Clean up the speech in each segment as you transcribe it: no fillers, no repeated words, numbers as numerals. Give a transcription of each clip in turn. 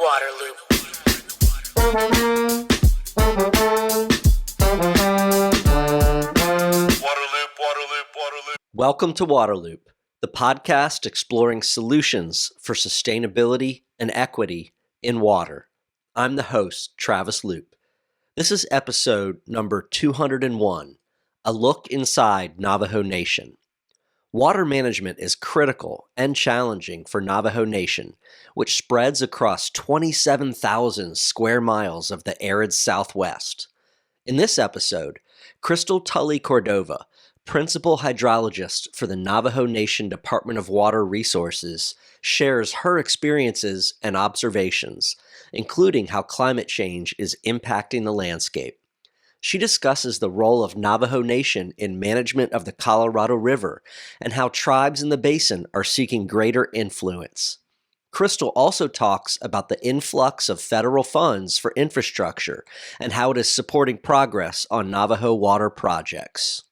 Waterloop. Welcome to Waterloop, the podcast exploring solutions for sustainability and equity in water. I'm the host, Travis Loop. This is episode number 201, a look inside Navajo Nation. Water management is critical and challenging for Navajo Nation, which spreads across 27,000 square miles of the arid Southwest. In this episode, Crystal Tulley-Cordova, Principal Hydrologist for the Navajo Nation Department of Water Resources, shares her experiences and observations, including how climate change is impacting the landscape. She discusses the role of Navajo Nation in management of the Colorado River and how tribes in the basin are seeking greater influence. Crystal also talks about the influx of federal funds for infrastructure and how it is supporting progress on Navajo water projects.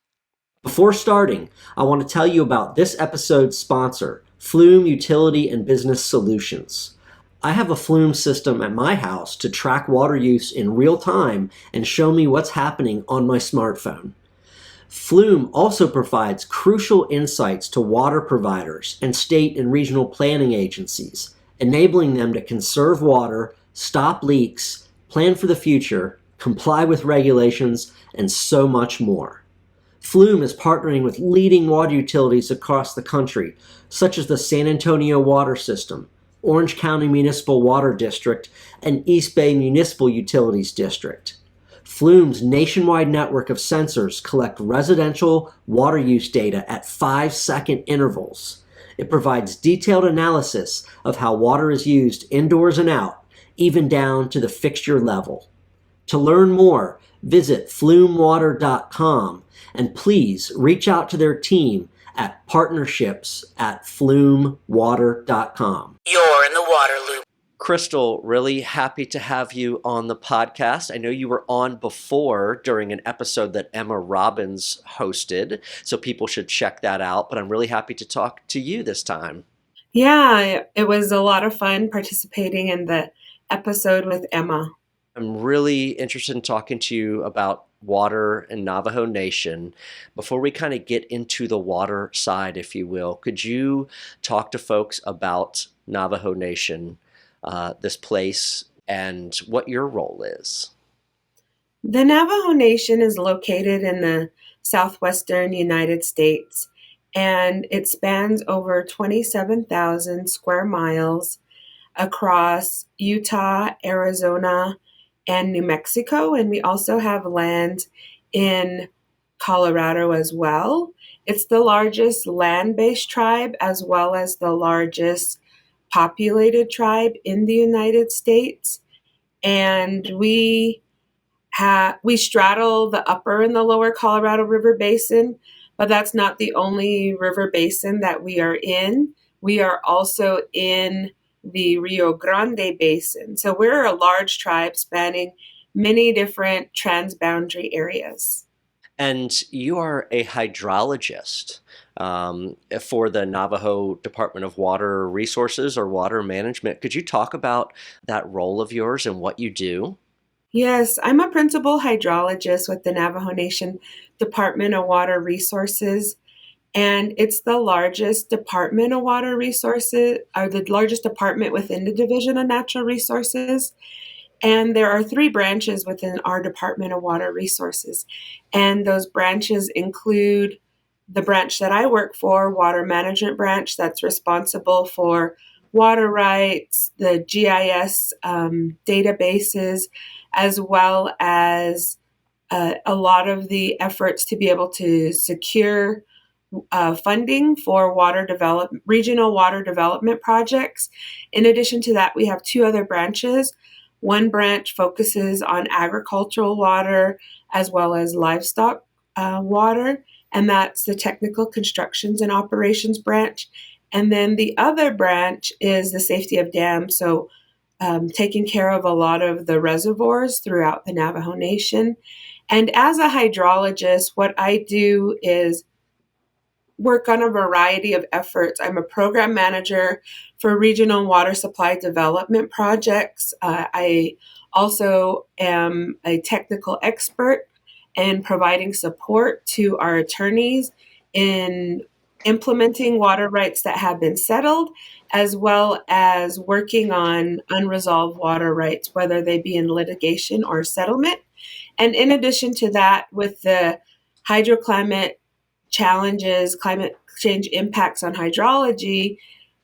Before starting, I want to tell you about this episode's sponsor, Flume Utility and Business Solutions. I have a Flume system at my house to track water use in real time and show me what's happening on my smartphone. Flume also provides crucial insights to water providers and state and regional planning agencies, enabling them to conserve water, stop leaks, plan for the future, comply with regulations, and so much more. Flume is partnering with leading water utilities across the country, such as the San Antonio Water System, Orange County Municipal Water District, and East Bay Municipal Utilities District. Flume's nationwide network of sensors collect residential water use data at 5-second intervals. It provides detailed analysis of how water is used indoors and out, even down to the fixture level. To learn more, visit flumewater.com and please reach out to their team at partnerships@flumewater.com. You're in the water loop. Crystal, really happy to have you on the podcast. I know you were on before during an episode that Emma Robbins hosted, so people should check that out, but I'm really happy to talk to you this time. Yeah, it was a lot of fun participating in the episode with Emma. I'm really interested in talking to you about water and Navajo Nation. Before we kind of get into the water side, if you will, could you talk to folks about Navajo Nation, this place, and what your role is? The Navajo Nation is located in the southwestern United States, and it spans over 27,000 square miles across Utah, Arizona, and New Mexico, and we also have land in Colorado as well. It's the largest land-based tribe as well as the largest populated tribe in the United States, and we straddle the upper and the lower Colorado River Basin, but that's not the only river basin that we are in. We are also in the Rio Grande Basin. So we're a large tribe spanning many different transboundary areas. And you are a hydrologist for the Navajo Department of Water Resources or Water Management. Could you talk about that role of yours and what you do? Yes, I'm a principal hydrologist with the Navajo Nation Department of Water Resources. And it's the largest department of water resources, or the largest department within the Division of Natural Resources. And there are 3 branches within our Department of Water Resources. And those branches include the branch that I work for, Water Management Branch, that's responsible for water rights, the GIS databases, as well as a lot of the efforts to be able to secure funding for regional water development projects. In addition to that, we have 2 other branches. One branch focuses on agricultural water as well as livestock water, and that's the Technical Constructions and Operations branch. And then the other branch is the safety of dams, so taking care of a lot of the reservoirs throughout the Navajo Nation. And as a hydrologist, what I do is work on a variety of efforts. I'm a program manager for regional water supply development projects. I also am a technical expert in providing support to our attorneys in implementing water rights that have been settled, as well as working on unresolved water rights, whether they be in litigation or settlement. And in addition to that, with the hydroclimate challenges, climate change impacts on hydrology,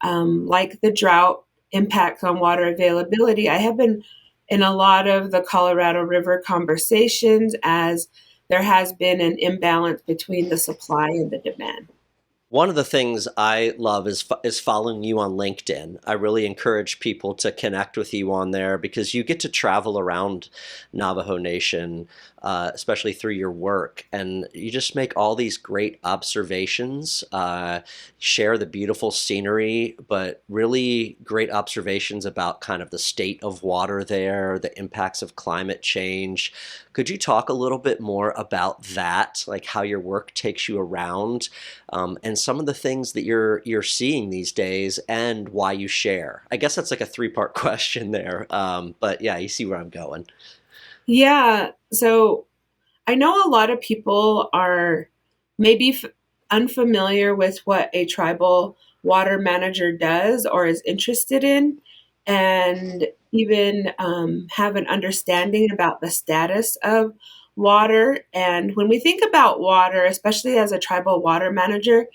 like the drought impacts on water availability, I have been in a lot of the Colorado River conversations as there has been an imbalance between the supply and the demand. One of the things I love is following you on LinkedIn. I really encourage people to connect with you on there because you get to travel around Navajo Nation, especially through your work, and you just make all these great observations, share the beautiful scenery, but really great observations about kind of the state of water there, the impacts of climate change. Could you talk a little bit more about that, like how your work takes you around? And some of the things that you're seeing these days and why you share. I guess that's like a three-part question there, but yeah, you see where I'm going. Yeah, so I know a lot of people are maybe unfamiliar with what a tribal water manager does or is interested in, and even have an understanding about the status of water. And when we think about water, especially as a tribal water manager,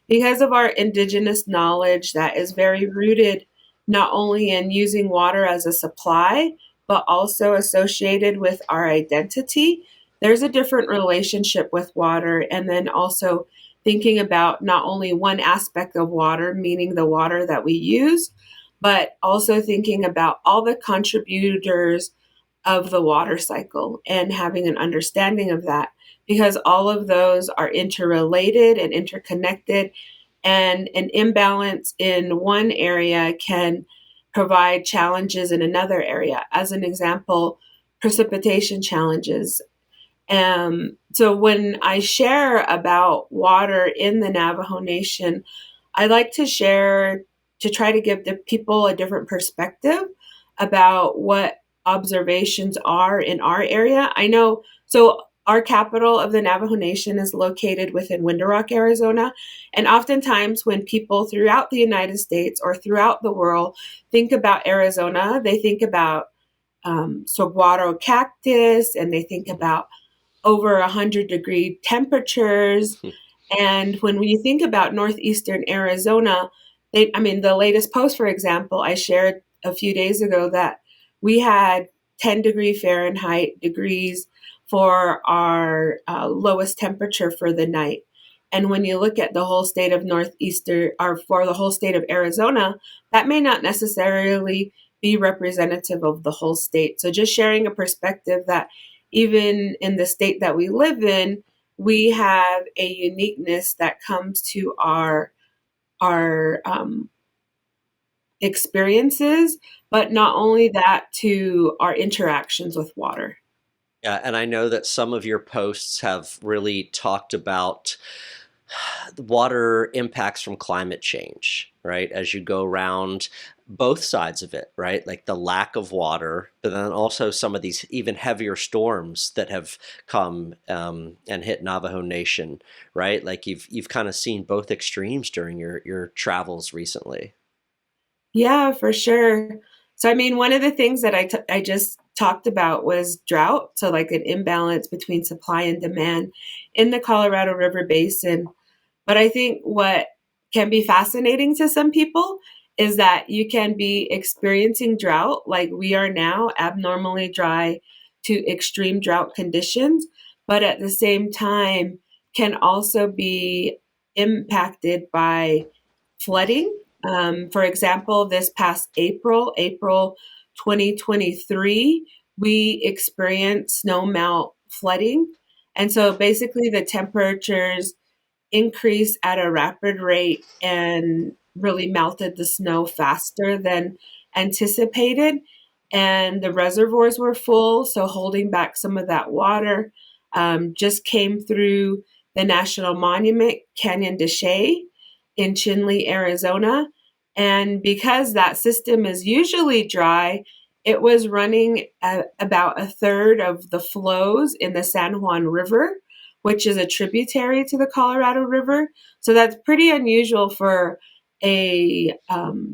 because of our indigenous knowledge that is very rooted not only in using water as a supply, but also associated with our identity, there's a different relationship with water. And then also thinking about not only one aspect of water, meaning the water that we use, but also thinking about all the contributors of the water cycle and having an understanding of that, because all of those are interrelated and interconnected, and an imbalance in one area can provide challenges in another area. As an example, precipitation challenges. So when I share about water in the Navajo Nation, I like to share to try to give the people a different perspective about what observations are in our area. I know, so our capital of the Navajo Nation is located within Window Rock, Arizona. And oftentimes, when people throughout the United States or throughout the world think about Arizona, they think about saguaro cactus, and they think about over 100-degree temperatures. And when you think about northeastern Arizona, the latest post, for example, I shared a few days ago that we had 10-degree Fahrenheit degrees for our lowest temperature for the night. And when you look at the whole state of northeastern, or for the whole state of Arizona, that may not necessarily be representative of the whole state. So just sharing a perspective that even in the state that we live in, we have a uniqueness that comes to our experiences, but not only that, to our interactions with water. Yeah, and I know that some of your posts have really talked about the water impacts from climate change, right? As you go around both sides of it, right? Like the lack of water, but then also some of these even heavier storms that have come and hit Navajo Nation, right? Like you've kind of seen both extremes during your travels recently. Yeah, for sure. So, one of the things that I just talked about was drought. So, like an imbalance between supply and demand in the Colorado River Basin. But I think what can be fascinating to some people is that you can be experiencing drought like we are now, abnormally dry to extreme drought conditions, but at the same time can also be impacted by flooding. For example, this past April 2023, we experienced snowmelt flooding. And so basically, the temperatures increased at a rapid rate and really melted the snow faster than anticipated. And the reservoirs were full, so holding back some of that water just came through the national monument, Canyon de Chelly, in Chinle, Arizona. And because that system is usually dry, it was running at about a third of the flows in the San Juan River, which is a tributary to the Colorado River. So that's pretty unusual for a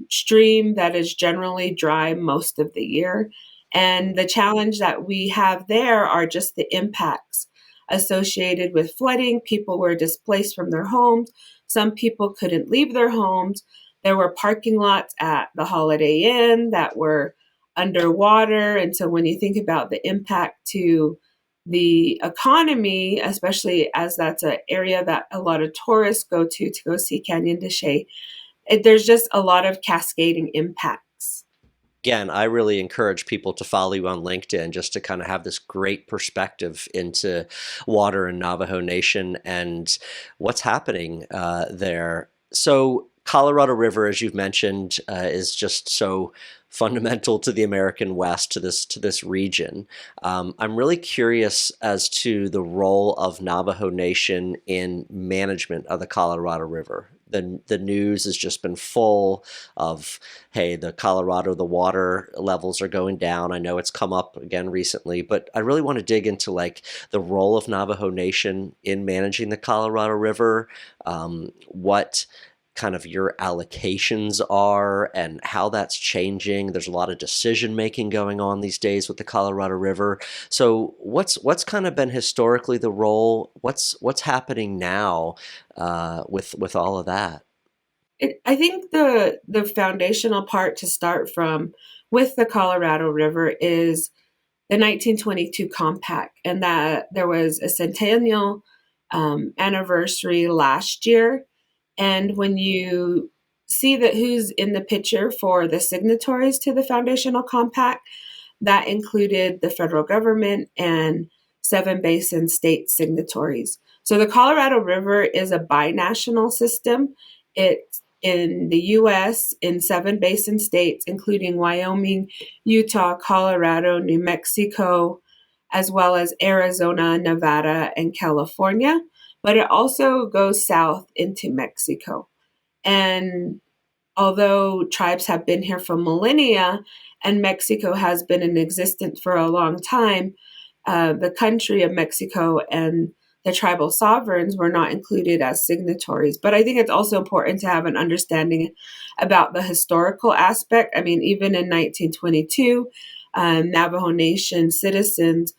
stream that is generally dry most of the year. And the challenge that we have there are just the impacts associated with flooding. People were displaced from their homes. Some people couldn't leave their homes. There were parking lots at the Holiday Inn that were underwater. And so when you think about the impact to the economy, especially as that's an area that a lot of tourists go to go see Canyon de Chelly, there's just a lot of cascading impacts. Again, I really encourage people to follow you on LinkedIn just to kind of have this great perspective into water in Navajo Nation and what's happening there. So Colorado River, as you've mentioned, is just so fundamental to the American West, to this region. I'm really curious as to the role of Navajo Nation in management of the Colorado River. The news has just been full of, hey, the water levels are going down. I know it's come up again recently, but I really want to dig into like the role of Navajo Nation in managing the Colorado River, what kind of your allocations are and how that's changing. There's a lot of decision making going on these days with the Colorado River. So what's kind of been historically the role? What's happening now with all of that? I think the foundational part to start from with the Colorado River is the 1922 compact, and that there was a centennial anniversary last year. And when you see that who's in the picture for the signatories to the foundational compact, that included the federal government and 7 basin state signatories. So the Colorado River is a binational system. It's in the US in 7 basin states, including Wyoming, Utah, Colorado, New Mexico, as well as Arizona, Nevada, and California. But it also goes south into Mexico. And although tribes have been here for millennia and Mexico has been in existence for a long time, the country of Mexico and the tribal sovereigns were not included as signatories. But I think it's also important to have an understanding about the historical aspect. I mean, even in 1922, Navajo Nation citizens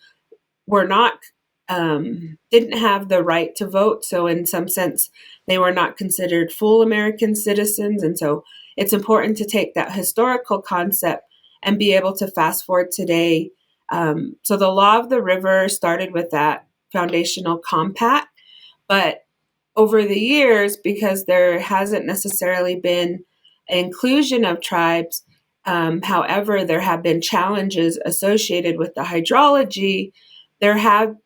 were not didn't have the right to vote. So in some sense, they were not considered full American citizens. And so it's important to take that historical concept and be able to fast forward today. So the law of the river started with that foundational compact, but over the years, because there hasn't necessarily been inclusion of tribes, however, there have been challenges associated with the hydrology. There have,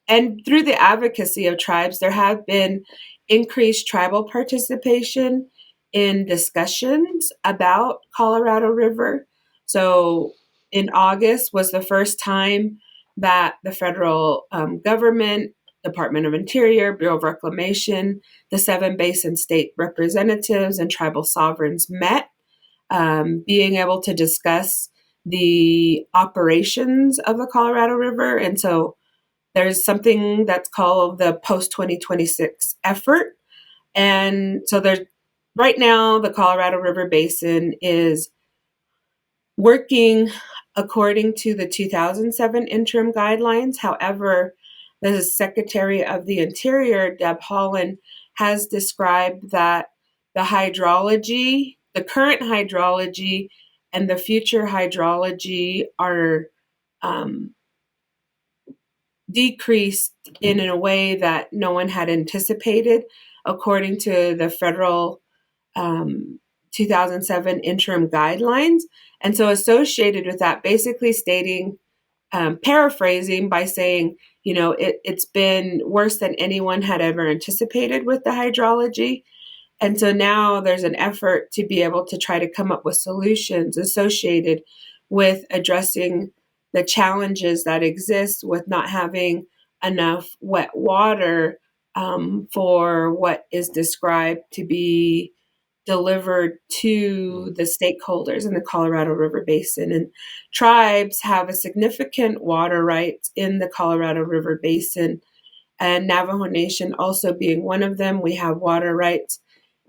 and through the advocacy of tribes, there have been increased tribal participation in discussions about Colorado River. So in August was the first time that the federal government, Department of Interior, Bureau of Reclamation, the 7 basin state representatives, and tribal sovereigns met, being able to discuss the operations of the Colorado River. And so there's something that's called the post 2026 effort. And so there's right now the Colorado River Basin is working according to the 2007 interim guidelines. However, the Secretary of the Interior, Deb Haaland, has described that the hydrology, the current hydrology, and the future hydrology are decreased in a way that no one had anticipated, according to the federal 2007 interim guidelines. And so associated with that, basically stating, paraphrasing by saying, you know, it's been worse than anyone had ever anticipated with the hydrology. And so now there's an effort to be able to try to come up with solutions associated with addressing the challenges that exist with not having enough wet water for what is described to be delivered to the stakeholders in the Colorado River Basin. And tribes have a significant water rights in the Colorado River Basin, and Navajo Nation also being one of them. We have water rights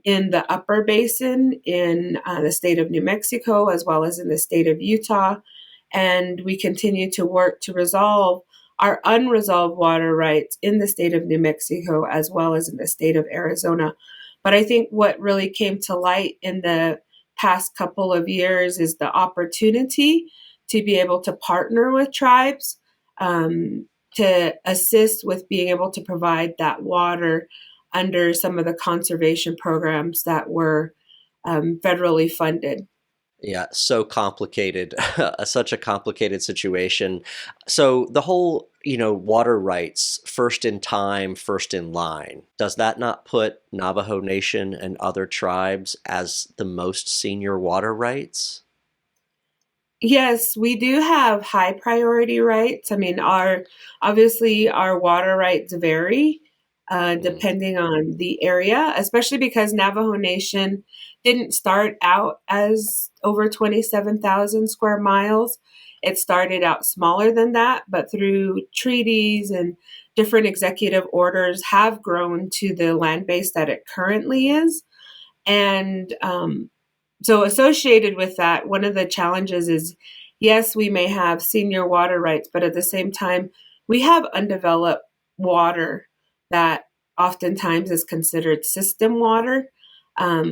in the upper basin in the state of New Mexico, as well as in the state of Utah. And we continue to work to resolve our unresolved water rights in the state of New Mexico, as well as in the state of Arizona. But I think what really came to light in the past couple of years is the opportunity to be able to partner with tribes to assist with being able to provide that water under some of the conservation programs that were federally funded. Yeah, so complicated, such a complicated situation. So the whole, water rights, first in time, first in line, does that not put Navajo Nation and other tribes as the most senior water rights? Yes, we do have high priority rights. I mean, our water rights vary Mm, depending on the area, especially because Navajo Nation didn't start out as over 27,000 square miles. It started out smaller than that, but through treaties and different executive orders have grown to the land base that it currently is. And so, associated with that, one of the challenges is yes, we may have senior water rights, but at the same time, we have undeveloped water that oftentimes is considered system water.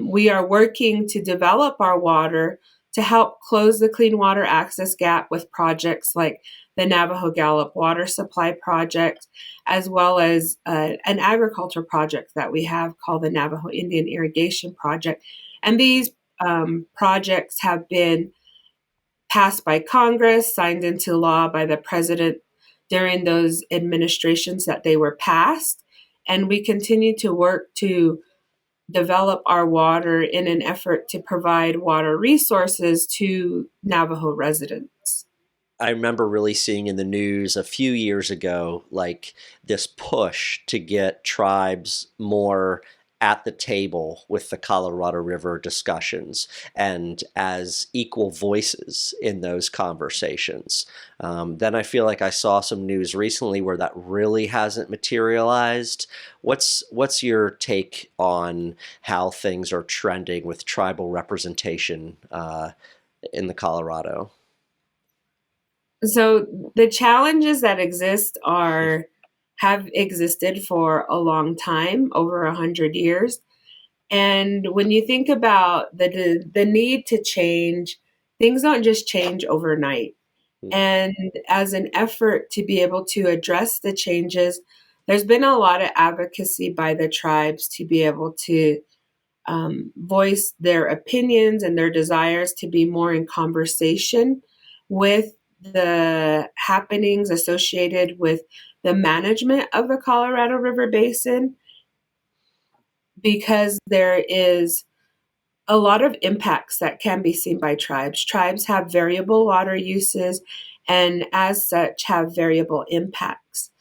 We are working to develop our water to help close the clean water access gap with projects like the Navajo Gallup Water Supply Project, as well as an agriculture project that we have called the Navajo Indian Irrigation Project. And these projects have been passed by Congress, signed into law by the president during those administrations that they were passed. And we continue to work to develop our water in an effort to provide water resources to Navajo residents. I remember really seeing in the news a few years ago, like this push to get tribes more at the table with the Colorado River discussions and as equal voices in those conversations. Then I feel like I saw some news recently where that really hasn't materialized. What's your take on how things are trending with tribal representation in the Colorado? So the challenges that exist are have existed for a long time, over 100 years. And when you think about the need to change, things don't just change overnight. And as an effort to be able to address the changes, there's been a lot of advocacy by the tribes to be able to voice their opinions and their desires to be more in conversation with the happenings associated with the management of the Colorado River Basin, because there is a lot of impacts that can be seen by tribes. Tribes have variable water uses and, as such, have variable impacts.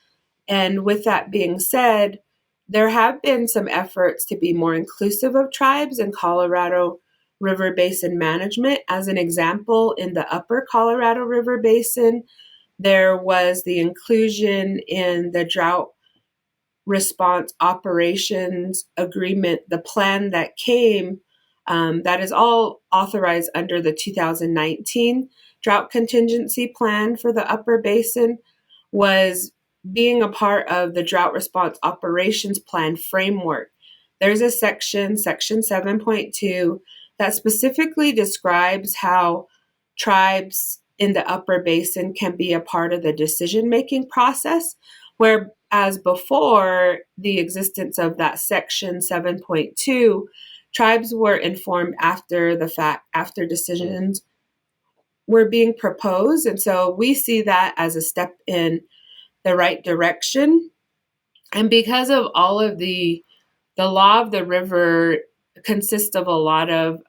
And with that being said, there have been some efforts to be more inclusive of tribes in Colorado River Basin management. As an example, in the upper Colorado River Basin, there was the inclusion in the drought response operations agreement, the plan that came, that is all authorized under the 2019 drought contingency plan for the upper basin, was being a part of the drought response operations plan framework. There's a section 7.2, that specifically describes how tribes in the upper basin can be a part of the decision making process, whereas before the existence of that section 7.2, tribes were informed after the fact, after decisions were being proposed. And so we see that as a step in the right direction. And because of all of the law of the river consists of a lot of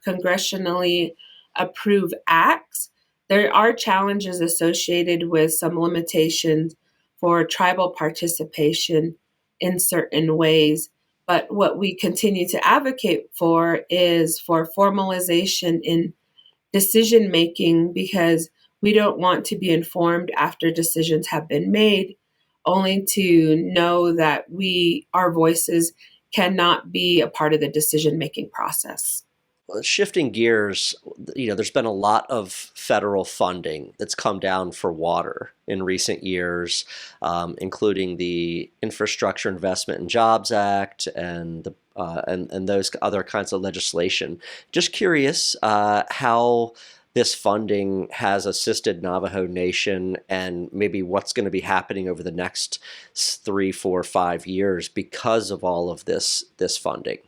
congressionally approved acts, there are challenges associated with some limitations for tribal participation in certain ways. But what we continue to advocate for is for formalization in decision making, because we don't want to be informed after decisions have been made, only to know that our voices cannot be a part of the decision making process. Shifting gears, there's been a lot of federal funding that's come down for water in recent years, including the Infrastructure Investment and Jobs Act and the and those other kinds of legislation. Just curious how this funding has assisted Navajo Nation, and maybe what's going to be happening over the next 3, 4, 5 years because of all of this funding.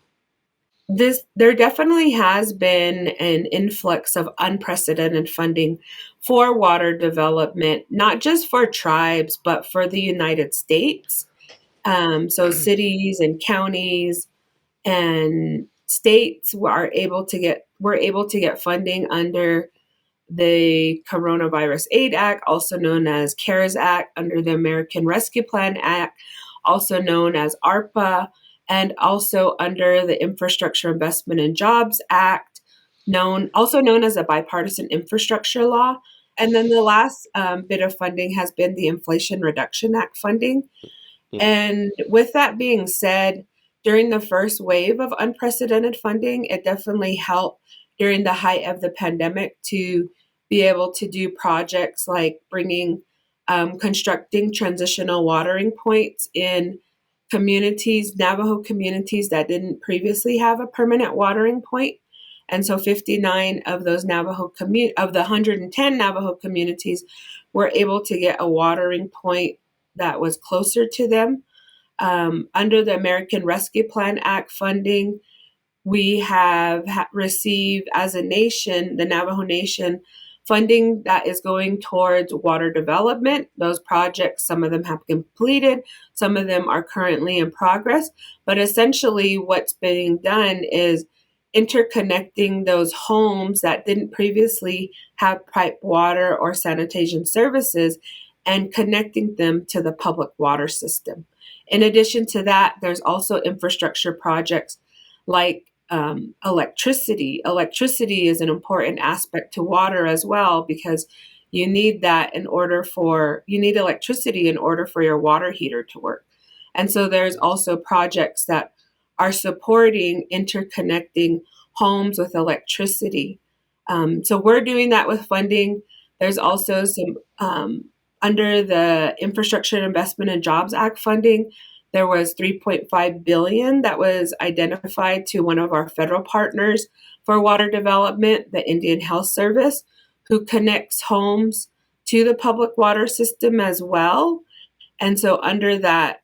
There definitely has been an influx of unprecedented funding for water development, not just for tribes, but for the United States. So cities and counties and states were able to get funding under the Coronavirus Aid Act, also known as CARES Act, under the American Rescue Plan Act, also known as ARPA, and also under the Infrastructure Investment and Jobs Act, also known as a bipartisan infrastructure law. And then the last bit of funding has been the Inflation Reduction Act funding. And with that being said, during the first wave of unprecedented funding, it definitely helped during the height of the pandemic to be able to do projects like constructing transitional watering points in Navajo communities that didn't previously have a permanent watering point. And so 59 of those of the 110 Navajo communities were able to get a watering point that was closer to them. Under the American Rescue Plan Act funding, we have received as a nation, the Navajo Nation, funding that is going towards water development. Those projects, some of them have completed, some of them are currently in progress. But essentially, what's being done is interconnecting those homes that didn't previously have piped water or sanitation services and connecting them to the public water system. In addition to that, there's also infrastructure projects like electricity. Electricity is an important aspect to water as well, because you need electricity in order for your water heater to work. And so there's also projects that are supporting interconnecting homes with electricity. So we're doing that with funding. There's also some under the Infrastructure Investment and Jobs Act funding. There was $3.5 billion that was identified to one of our federal partners for water development, the Indian Health Service, who connects homes to the public water system as well. And so under that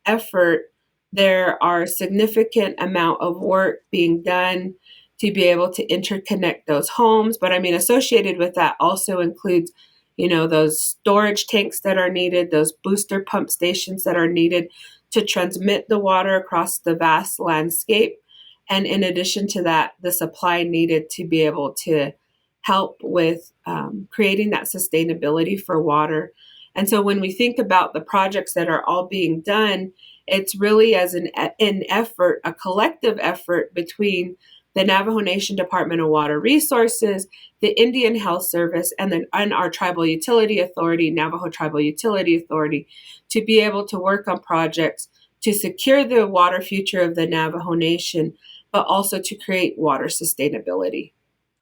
effort, there are a significant amount of work being done to be able to interconnect those homes. But I mean, associated with that also includes those storage tanks that are needed, those booster pump stations that are needed to transmit the water across the vast landscape. And in addition to that, the supply needed to be able to help with creating that sustainability for water. And so when we think about the projects that are all being done, it's really as an effort, a collective effort between the Navajo Nation Department of Water Resources, the Indian Health Service, and our Tribal Utility Authority, Navajo Tribal Utility Authority, to be able to work on projects to secure the water future of the Navajo Nation, but also to create water sustainability.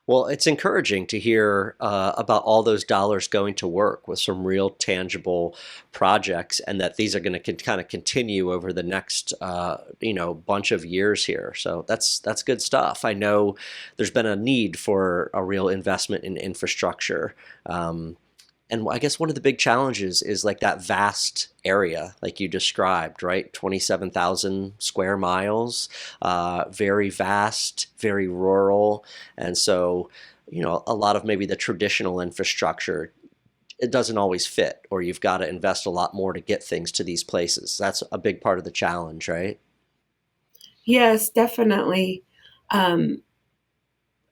Well, it's encouraging to hear about all those dollars going to work with some real tangible projects, and that these are going to kind of continue over the next bunch of years here. So that's good stuff. I know there's been a need for a real investment in infrastructure. And I guess one of the big challenges is like that vast area, like you described, right? 27,000 square miles, very vast, very rural. And so, a lot of maybe the traditional infrastructure, it doesn't always fit, or you've got to invest a lot more to get things to these places. That's a big part of the challenge, right? Yes, definitely.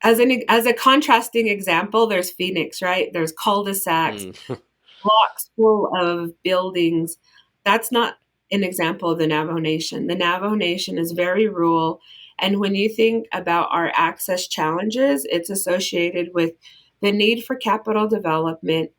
As a contrasting example, there's Phoenix, right? There's cul-de-sacs, blocks full of buildings. That's not an example of the Navajo Nation. The Navajo Nation is very rural. And when you think about our access challenges, it's associated with the need for capital development,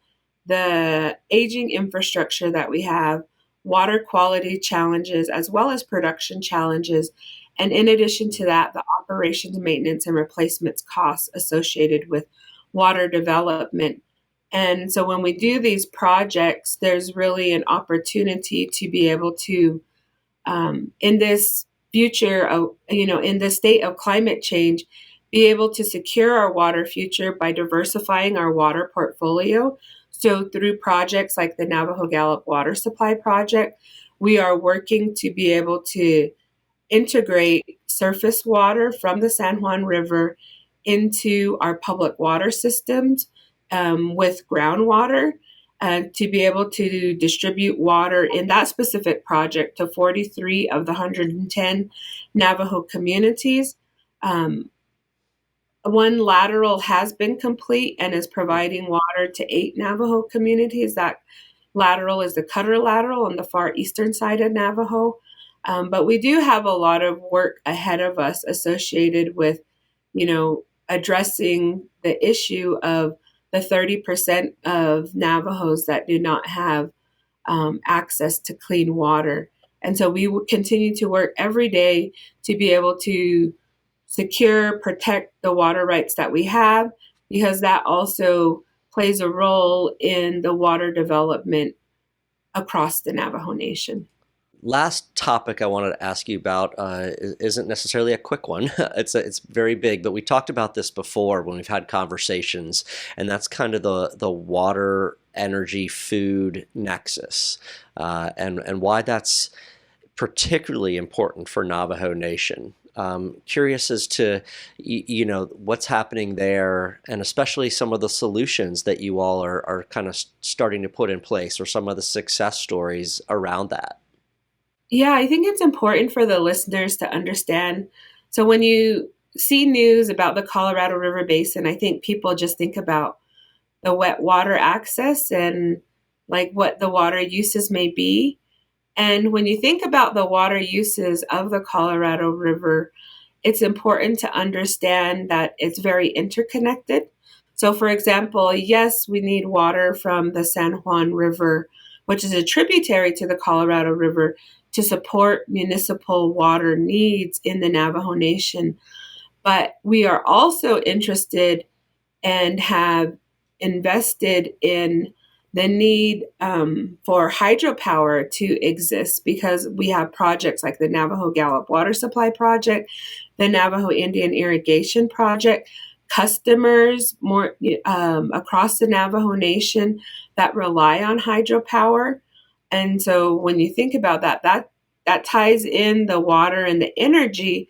the aging infrastructure that we have, water quality challenges, as well as production challenges. And in addition to that, the operations, maintenance, and replacements costs associated with water development. And so when we do these projects, there's really an opportunity to be able to, in this future of, in the state of climate change, be able to secure our water future by diversifying our water portfolio. So through projects like the Navajo Gallup Water Supply Project, we are working to be able to integrate surface water from the San Juan River into our public water systems with groundwater to be able to distribute water in that specific project to 43 of the 110 Navajo communities. One lateral has been complete and is providing water to 8 Navajo communities. That lateral is the Cutter lateral on the far eastern side of Navajo. But we do have a lot of work ahead of us associated with, addressing the issue of the 30% of Navajos that do not have access to clean water. And so we will continue to work every day to be able to secure, protect the water rights that we have, because that also plays a role in the water development across the Navajo Nation. Last topic I wanted to ask you about isn't necessarily a quick one. It's very big, but we talked about this before when we've had conversations, and that's kind of the water, energy, food nexus, and why that's particularly important for Navajo Nation. Curious as to what's happening there, and especially some of the solutions that you all are kind of starting to put in place, or some of the success stories around that. Yeah, I think it's important for the listeners to understand. So when you see news about the Colorado River Basin, I think people just think about the wet water access and like what the water uses may be. And when you think about the water uses of the Colorado River, it's important to understand that it's very interconnected. So, for example, yes, we need water from the San Juan River, which is a tributary to the Colorado River, to support municipal water needs in the Navajo Nation. But we are also interested and have invested in the need for hydropower to exist, because we have projects like the Navajo Gallup Water Supply Project, the Navajo Indian Irrigation Project, customers more across the Navajo Nation that rely on hydropower. And so when you think about that ties in the water and the energy,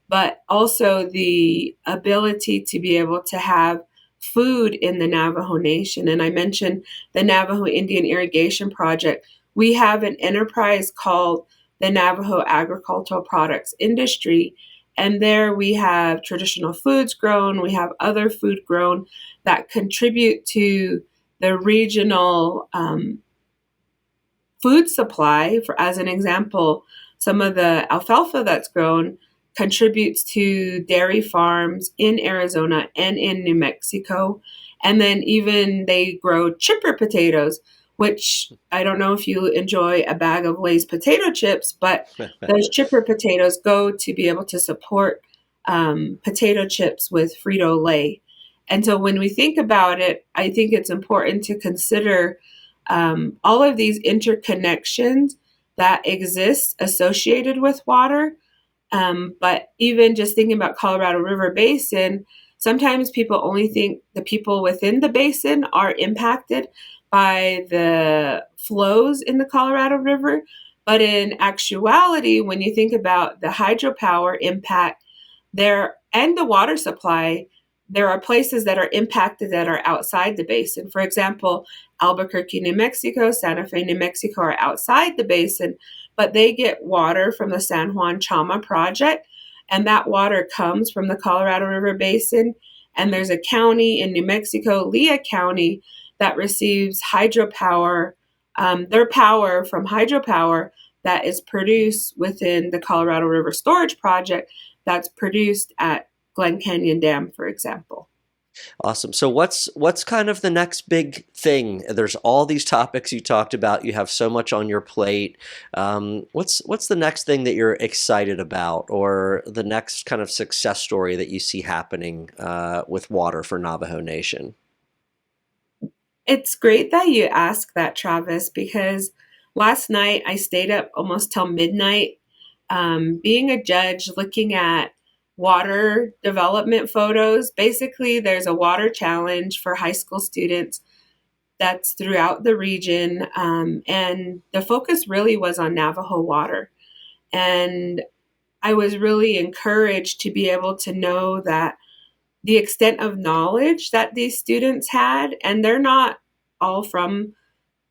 but also the ability to be able to have food in the Navajo Nation. And I mentioned the Navajo Indian Irrigation Project. We have an enterprise called the Navajo Agricultural Products Industry. And there we have traditional foods grown, we have other food grown that contribute to the regional food supply. As an example, some of the alfalfa that's grown contributes to dairy farms in Arizona and in New Mexico. And then even they grow chipper potatoes, which I don't know if you enjoy a bag of Lay's potato chips, but those chipper potatoes go to be able to support potato chips with Frito-Lay. And so when we think about it, I think it's important to consider all of these interconnections that exist associated with water. But even just thinking about Colorado River Basin, sometimes people only think the people within the basin are impacted by the flows in the Colorado River. But in actuality, when you think about the hydropower impact there and the water supply, there are places that are impacted that are outside the basin. For example, Albuquerque, New Mexico, Santa Fe, New Mexico are outside the basin, but they get water from the San Juan Chama project, and that water comes from the Colorado River Basin. And there's a county in New Mexico, Lea County, that receives hydropower, their power from hydropower, that is produced within the Colorado River Storage Project that's produced at Glen Canyon Dam, for example. Awesome. So what's kind of the next big thing? There's all these topics you talked about. You have so much on your plate. What's the next thing that you're excited about, or the next kind of success story that you see happening with water for Navajo Nation? It's great that you asked that, Travis, because last night I stayed up almost till midnight, being a judge, looking at water development photos. Basically, there's a water challenge for high school students that's throughout the region, and the focus really was on Navajo water. And I was really encouraged to be able to know that the extent of knowledge that these students had, and they're not all from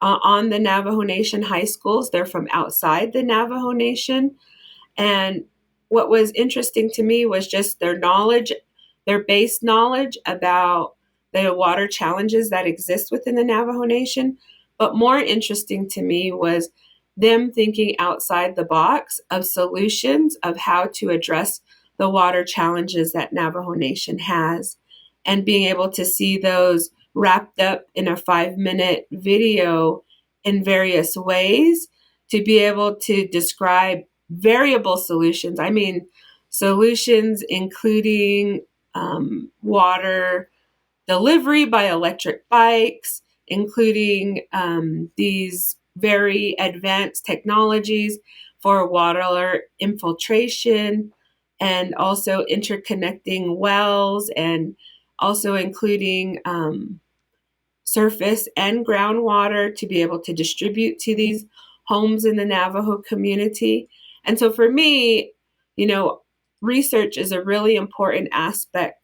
on the Navajo Nation high schools, they're from outside the Navajo Nation. And what was interesting to me was just their knowledge, their base knowledge about the water challenges that exist within the Navajo Nation. But more interesting to me was them thinking outside the box of solutions of how to address the water challenges that Navajo Nation has, and being able to see those wrapped up in a 5-minute video in various ways to be able to describe variable solutions. I mean, solutions including water delivery by electric bikes, including these very advanced technologies for water infiltration, and also interconnecting wells, and also including surface and groundwater to be able to distribute to these homes in the Navajo community. And so for me, research is a really important aspect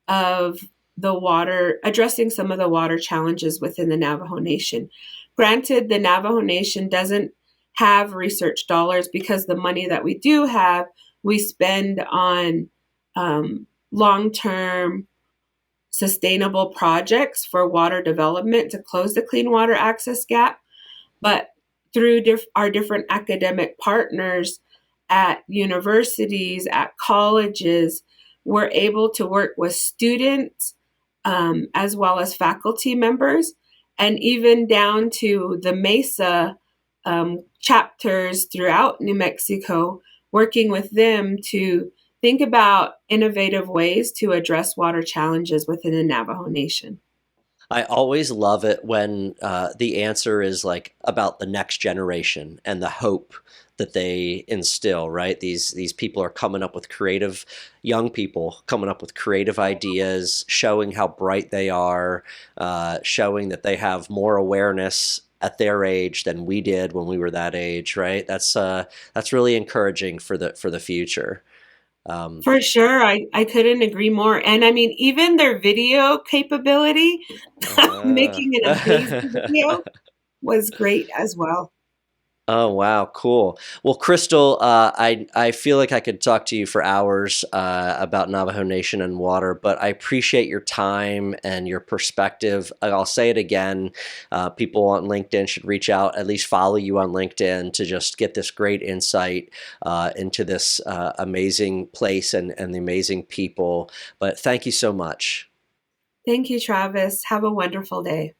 of the water, addressing some of the water challenges within the Navajo Nation. Granted, the Navajo Nation doesn't have research dollars, because the money that we do have, we spend on long-term sustainable projects for water development to close the clean water access gap. But through our different academic partners at universities, at colleges, we're able to work with students as well as faculty members, and even down to the Mesa chapters throughout New Mexico, working with them to think about innovative ways to address water challenges within the Navajo Nation. I always love it when the answer is like about the next generation and the hope that they instill, right? These people are coming up with creative, young people coming up with creative ideas, showing how bright they are, showing that they have more awareness at their age than we did when we were that age, right? That's really encouraging for the future. For sure, I couldn't agree more. And I mean, even their video capability, making an amazing video, was great as well. Oh, wow. Cool. Well, Crystal, I feel like I could talk to you for hours about Navajo Nation and water, but I appreciate your time and your perspective. I'll say it again. People on LinkedIn should reach out, at least follow you on LinkedIn, to just get this great insight into this amazing place and the amazing people. But thank you so much. Thank you, Travis. Have a wonderful day.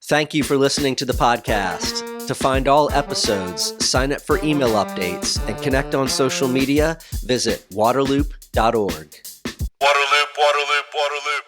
Thank you for listening to the podcast. To find all episodes, sign up for email updates, and connect on social media, visit waterloop.org. Waterloop, Waterloop, Waterloop.